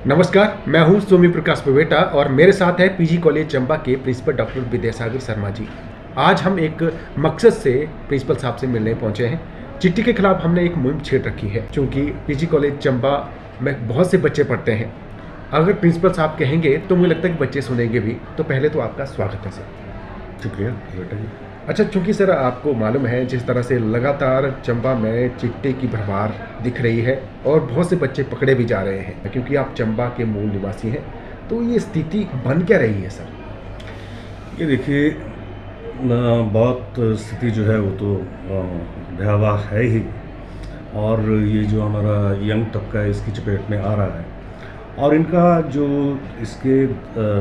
नमस्कार, मैं हूं सोमी प्रकाश पवेटा और मेरे साथ है पीजी कॉलेज चंबा के प्रिंसिपल डॉक्टर विद्यासागर शर्मा जी। आज हम एक मकसद से प्रिंसिपल साहब से मिलने पहुंचे हैं। चिट्ठी के खिलाफ हमने एक मुहिम छेड़ रखी है, क्योंकि पीजी कॉलेज चंबा में बहुत से बच्चे पढ़ते हैं। अगर प्रिंसिपल साहब कहेंगे तो मुझे लगता है कि बच्चे सुनेंगे भी। तो पहले तो आपका स्वागत है सर। शुक्रिया बेटा जी। अच्छा, चूंकि सर आपको मालूम है जिस तरह से लगातार चंबा में चिट्टे की भरमार दिख रही है और बहुत से बच्चे पकड़े भी जा रहे हैं, क्योंकि आप चंबा के मूल निवासी हैं, तो ये स्थिति बन क्या रही है सर? ये देखिए, बहुत स्थिति जो है वो तो भयावह है ही, और ये जो हमारा यंग तबका है इसकी चपेट में आ रहा है। और इनका जो इसके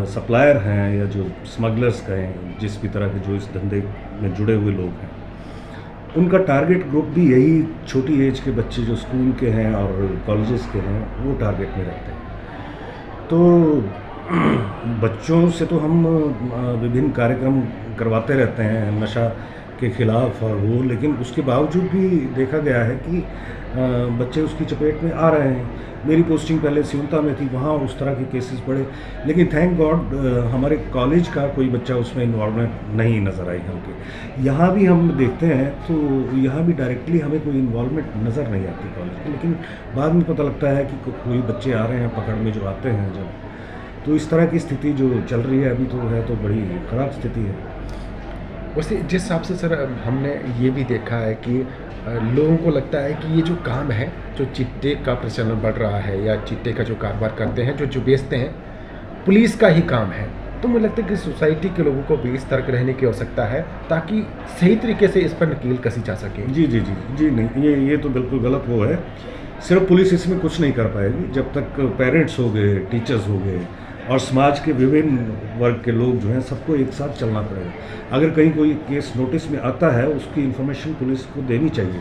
सप्लायर हैं या जो स्मगलर्स कहें, जिस भी तरह के जो इस धंधे में जुड़े हुए लोग हैं, उनका टारगेट ग्रुप भी यही छोटी एज के बच्चे जो स्कूल के हैं और कॉलेजेस के हैं, वो टारगेट में रहते हैं। तो बच्चों से तो हम विभिन्न कार्यक्रम करवाते रहते हैं नशा के खिलाफ और वो, लेकिन उसके बावजूद भी देखा गया है कि बच्चे उसकी चपेट में आ रहे हैं। मेरी पोस्टिंग पहले सिउता में थी, वहाँ उस तरह के केसेस पड़े, लेकिन थैंक गॉड हमारे कॉलेज का कोई बच्चा उसमें इन्वॉल्वमेंट नहीं नज़र आई हमके। यहाँ भी हम देखते हैं तो यहाँ भी डायरेक्टली हमें कोई इन्वॉल्वमेंट नज़र नहीं आती कॉलेज की, लेकिन बाद में पता लगता है कि कोई बच्चे आ रहे हैं पकड़ में जो आते हैं जब, तो इस तरह की स्थिति जो चल रही है अभी तो बड़ी ख़राब स्थिति है। वैसे जिस हिसाब से सर हमने ये भी देखा है कि लोगों को लगता है कि ये जो काम है, जो चिट्टे का प्रचलन बढ़ रहा है या चिट्टे का जो कारोबार करते हैं, जो बेचते हैं, पुलिस का ही काम है। तो मुझे लगता है कि सोसाइटी के लोगों को भी सतर्क रहने की आवश्यकता है, ताकि सही तरीके से इस पर नकेल कसी जा सके। जी जी जी जी नहीं, ये तो बिल्कुल गलत वो है। सिर्फ पुलिस इसमें कुछ नहीं कर पाएगी जब तक पेरेंट्स हो गए, टीचर्स हो गए और समाज के विभिन्न वर्ग के लोग जो हैं, सबको एक साथ चलना पड़ेगा। अगर कहीं कोई केस नोटिस में आता है, उसकी इन्फॉर्मेशन पुलिस को देनी चाहिए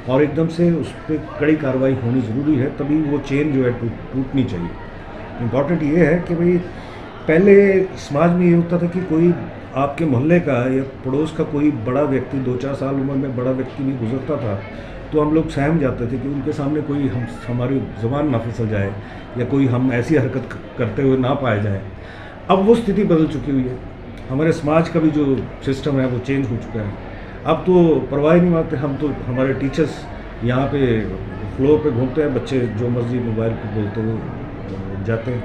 और एकदम से उस पर कड़ी कार्रवाई होनी ज़रूरी है, तभी वो चेन जो है टूटनी चाहिए। इम्पॉर्टेंट ये है कि भाई पहले समाज में ये होता था कि कोई आपके मोहल्ले का या पड़ोस का कोई बड़ा व्यक्ति, 2-4 साल उम्र में बड़ा व्यक्ति भी गुजरता था, तो हम लोग सहम जाते थे कि उनके सामने कोई हमारी ज़ुबान ना फिसल जाए या कोई हम ऐसी हरकत करते हुए ना पाए जाएं। अब वो स्थिति बदल चुकी हुई है। हमारे समाज का भी जो सिस्टम है वो चेंज हो चुका है। अब तो परवाह ही नहीं मानते हम, तो हमारे टीचर्स यहाँ पे फ्लोर पे घूमते हैं, बच्चे जो मर्जी मोबाइल पे बोलते हुए जाते हैं,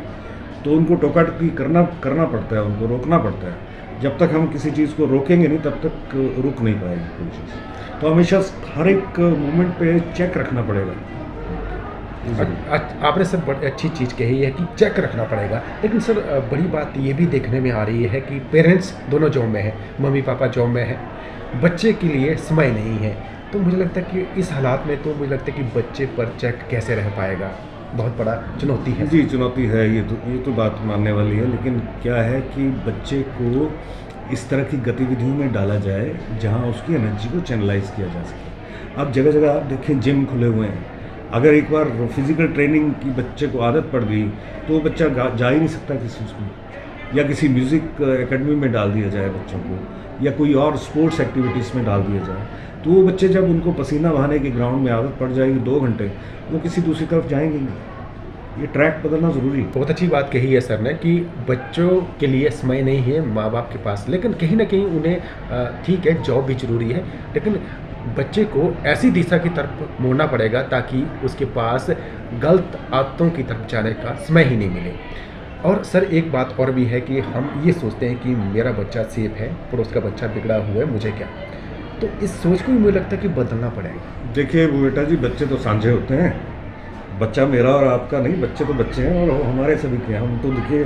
तो उनको टोका-टोकी करना पड़ता है, उनको रोकना पड़ता है। जब तक हम किसी चीज़ को रोकेंगे नहीं तब तक रुक नहीं पाएगी कोई चीज़। तो हमेशा हर एक मोमेंट पे चेक रखना पड़ेगा। आपने सर बड़ी अच्छी चीज़ कही है कि चेक रखना पड़ेगा, लेकिन सर बड़ी बात ये भी देखने में आ रही है कि पेरेंट्स दोनों जॉब में हैं, मम्मी पापा जॉब में हैं, बच्चे के लिए समय नहीं है। तो मुझे लगता है कि इस हालात में तो मुझे लगता है कि बच्चे पर चेक कैसे रह पाएगा, बहुत बड़ा चुनौती है। जी, चुनौती है, ये तो बात मानने वाली है, लेकिन क्या है कि बच्चे को इस तरह की गतिविधियों में डाला जाए जहाँ उसकी एनर्जी को चैनलाइज किया जा सके। अब जगह जगह आप देखें जिम खुले हुए हैं। अगर एक बार फिज़िकल ट्रेनिंग की बच्चे को आदत पड़ गई तो वो बच्चा जा ही नहीं सकता किसी उसमें, या किसी म्यूज़िक एकेडमी में डाल दिया जाए बच्चों को, या कोई और स्पोर्ट्स एक्टिविटीज़ में डाल दिया जाए, तो वो बच्चे जब उनको पसीना बहाने के ग्राउंड में आदत पड़ जाएगी 2 घंटे, वो किसी दूसरी तरफ जाएंगे नहीं। ये ट्रैक बदलना ज़रूरी है। बहुत अच्छी बात कही है सर ने कि बच्चों के लिए समय नहीं है माँ बाप के पास, लेकिन कहीं ना कहीं उन्हें ठीक है जॉब भी ज़रूरी है, लेकिन बच्चे को ऐसी दिशा की तरफ मोड़ना पड़ेगा ताकि उसके पास गलत आदतों की तरफ जाने का समय ही नहीं मिले। और सर एक बात और भी है कि हम ये सोचते हैं कि मेरा बच्चा सेफ है, पड़ोस का बच्चा बिगड़ा हुआ है, मुझे क्या। तो इस सोच को भी मुझे लगता है कि बदलना पड़ेगा। देखिए बेटा जी, बच्चे तो साझे होते हैं, बच्चा मेरा और आपका नहीं, बच्चे तो बच्चे हैं और हमारे सभी के। हम तो देखिए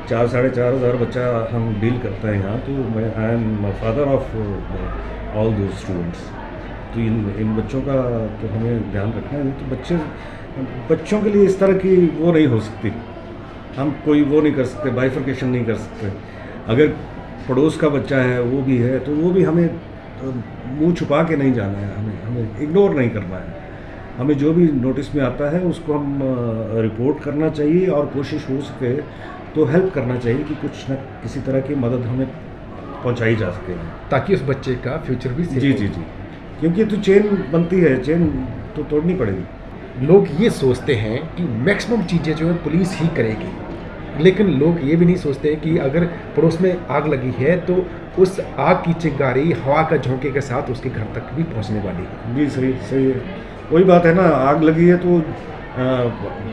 4-4.5 हज़ार बच्चा हम डील करते हैं यहाँ, तो मैं I am father of all those students. तो इन बच्चों का तो हमें ध्यान रखना है। तो बच्चों के लिए इस तरह की वो नहीं हो सकती, हम कोई वो नहीं कर सकते, बाइफर्केशन नहीं कर सकते। अगर पड़ोस का बच्चा है वो भी है तो वो भी हमें मुंह छुपा के नहीं जाना है, हमें इग्नोर नहीं करना है। हमें जो भी नोटिस में आता है उसको हम रिपोर्ट करना चाहिए और कोशिश हो सके तो हेल्प करना चाहिए कि कुछ न किसी तरह की मदद हमें पहुंचाई जा सके, ताकि उस बच्चे का फ्यूचर भी सेफ जी हो। जी जी, क्योंकि तो चेन बनती है, चेन तो तोड़नी पड़ेगी। लोग ये सोचते हैं कि मैक्सिमम चीज़ें जो है पुलिस ही करेगी, लेकिन लोग ये भी नहीं सोचते कि अगर पड़ोस में आग लगी है तो उस आग की चिंगारी हवा का झोंके के साथ उसके घर तक भी पहुंचने वाली है। जी सही सही है। वही बात है ना, आग लगी है तो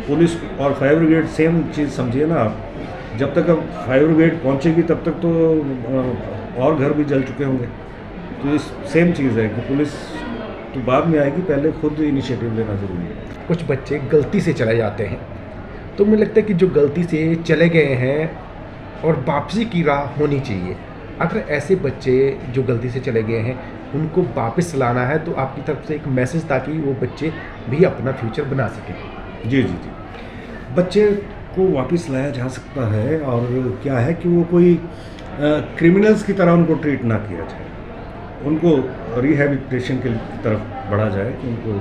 पुलिस और फायर ब्रिगेड सेम चीज़ समझिए ना आप। जब तक अब फायर ब्रिगेड पहुंचेगी तब तक तो और घर भी जल चुके होंगे। तो इस सेम चीज़ है कि पुलिस तो बाद में आएगी, पहले खुद इनिशिएटिव लेना ज़रूरी है। कुछ बच्चे गलती से चले जाते हैं, तो मुझे लगता है कि जो गलती से चले गए हैं और वापसी की राह होनी चाहिए। अगर ऐसे बच्चे जो गलती से चले गए हैं उनको वापस लाना है तो आपकी तरफ से एक मैसेज, ताकि वो बच्चे भी अपना फ्यूचर बना सकें। जी जी जी, बच्चे को वापस लाया जा सकता है, और क्या है कि वो कोई क्रिमिनल्स की तरह उनको ट्रीट ना किया जाए, उनको रिहैबिलिटेशन की तरफ बढ़ा जाए कि उनको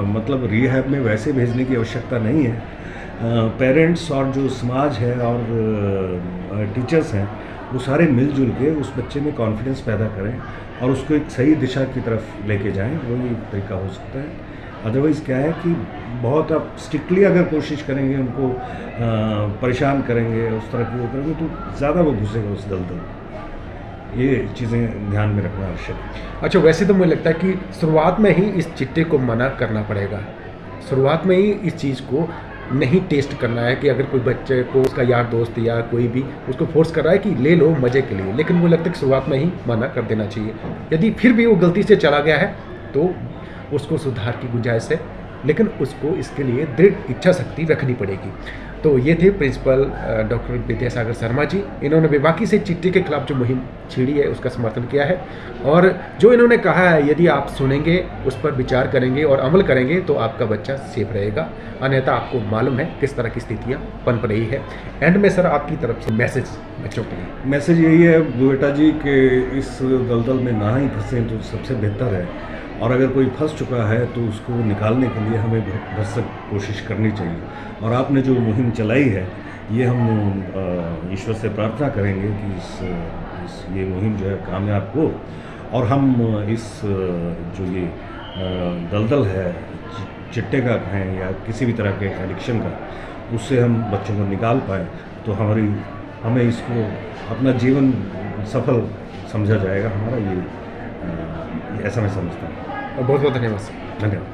मतलब रिहैब में वैसे भेजने की आवश्यकता नहीं है। पेरेंट्स और जो समाज है और टीचर्स हैं वो सारे मिलजुल के उस बच्चे में कॉन्फिडेंस पैदा करें और उसको एक सही दिशा की तरफ लेके जाएं, वही एक तरीका हो सकता है। अदरवाइज़ क्या है कि बहुत आप स्ट्रिक्टली अगर कोशिश करेंगे, उनको परेशान करेंगे, उस तरह की वो करेंगे तो ज़्यादा वो घुसेगा उस दलदल। ये चीज़ें ध्यान में रखना आवश्यक है। अच्छा, वैसे तो मुझे लगता है कि शुरुआत में ही इस चिट्टे को मना करना पड़ेगा। शुरुआत में ही इस चीज़ को नहीं टेस्ट करना है कि अगर कोई बच्चे को उसका यार दोस्त या कोई भी उसको फोर्स कर रहा है कि ले लो मज़े के लिए, लेकिन मुझे लगता है कि शुरुआत में ही मना कर देना चाहिए। यदि फिर भी वो गलती से चला गया है तो उसको सुधार की गुंजाइश है, लेकिन उसको इसके लिए दृढ़ इच्छा शक्ति रखनी पड़ेगी। तो ये थे प्रिंसिपल डॉक्टर विद्यासागर शर्मा जी। इन्होंने बेबाकी से चिट्टे के खिलाफ जो मुहिम छेड़ी है उसका समर्थन किया है, और जो इन्होंने कहा है यदि आप सुनेंगे, उस पर विचार करेंगे और अमल करेंगे तो आपका बच्चा सेफ रहेगा, अन्यथा आपको मालूम है किस तरह की स्थितियाँ पनप रही है। एंड में सर आपकी तरफ से मैसेज बच्चों के लिए। मैसेज यही है बेटा जी कि इस दलदल में ना ही फंसें तो सबसे बेहतर है, और अगर कोई फंस चुका है तो उसको निकालने के लिए हमें भरसक कोशिश करनी चाहिए। और आपने जो मुहिम चलाई है ये हम ईश्वर से प्रार्थना करेंगे कि ये मुहिम जो है कामयाब हो, और हम इस जो ये दलदल है चिट्टे का कहें या किसी भी तरह के एडिक्शन का, उससे हम बच्चों को निकाल पाएँ तो हमें इसको अपना जीवन सफल समझा जाएगा हमारा। ये ऐसा मैं समझता हूँ। बहुत बहुत धन्यवाद सर। धन्यवाद।